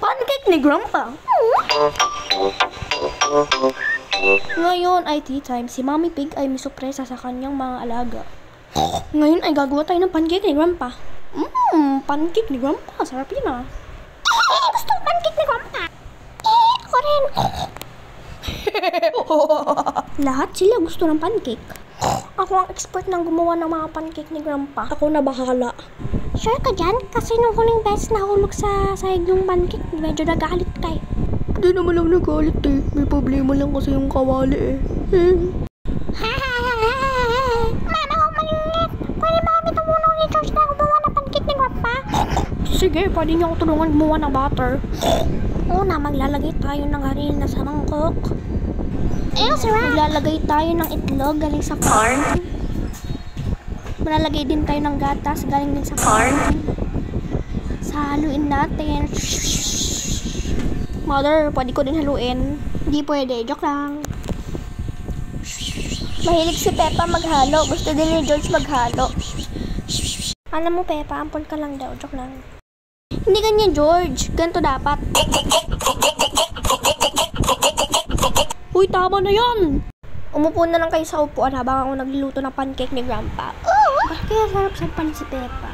Pancake ni Grandpa. Ngayon ay tea time. Si Mommy Pig ay may sorpresa sa kanyang mga alaga. Ngayon ay gagawa tayo ng pancake ni Grandpa. Pancake ni Grandpa. Sarap yun ah. Gusto ko pancake ni Grandpa. Ako rin. Lahat sila gusto ng pancake. Ako ang expert ng gumawa ng mga pancake ni Grandpa. Ako na bahala. Sure ka dyan? Kasi nung huling beses nahulog sa sahig yung pancake, medyo nagalit ka eh. Hindi naman lang nagalit eh. May problema lang kasi yung kawali eh. Mama ko maliit. Pwede ba kami tumulong ni George na gumawa ng pancake ni Grandpa? Sige, pwede niyo ako tulungan gumawa ng butter. Una, maglalagay tayo ng harina sa mangkok. Maglalagay tayo ng itlog galing sa farm. Maglalagay din tayo ng gatas galing din sa farm. Haluin natin. Mother, pwede ko din haluin. Hindi pwede, joke lang. Mahilig si Peppa maghalo. Gusto din ni George maghalo. Alam mo Peppa, ampon ka lang daw, joke lang. Hindi ganyan George, ganito dapat. Uy, tama na yan! Umupo na lang kayo sa upuan habang ako nagluluto ng pancake ni Grandpa. Bakit kaya sarap-sarap si Peppa?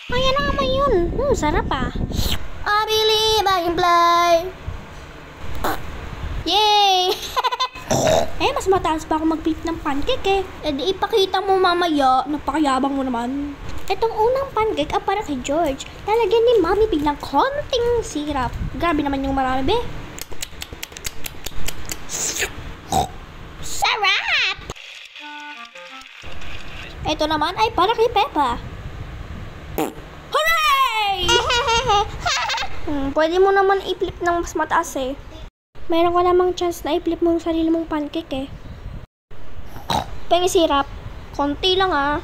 Ayan na naman yun. Sarap ah. I believe I can fly. Yay! Mas mataas pa ako mag-flip ng pancake eh. Di ipakita mo mamaya. Napakayabang mo naman. Itong unang pancake ay para kay George. Lalagyan ni Mommy Pig ng konting syrup. Grabe naman yung marami, be. Sarap! Ito naman ay para kay Peppa. Hooray! Pwede mo naman i-flip ng mas mataas eh. Mayroon ka namang chance na i-flip mo yung sarili mong pancake eh. Pengi syrup. Konti lang ah.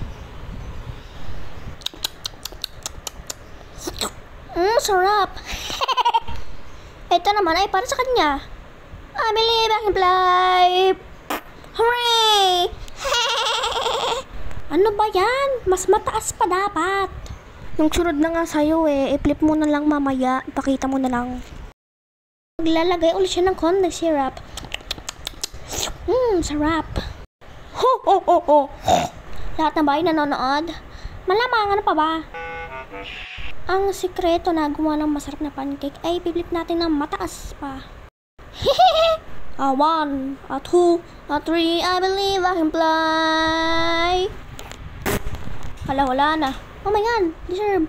Sarap. Ito naman ay para sa kanya. I believe I can fly. Hooray! Ano ba yan? Mas mataas pa dapat. Yung sunod na nga sa'yo eh. I-flip mo na lang mamaya. Ipakita mo na lang. Maglalagay ulit siya ng konting syrup. Sarap. Ho! Lahat na ba ay nanonood? Malamang ano pa ba? Ang sikreto na gumawa ng masarap na pancake ay piplit natin ng mataas pa. 1, 2, 3, I believe I can fly. Wala na. Oh my god, deserve.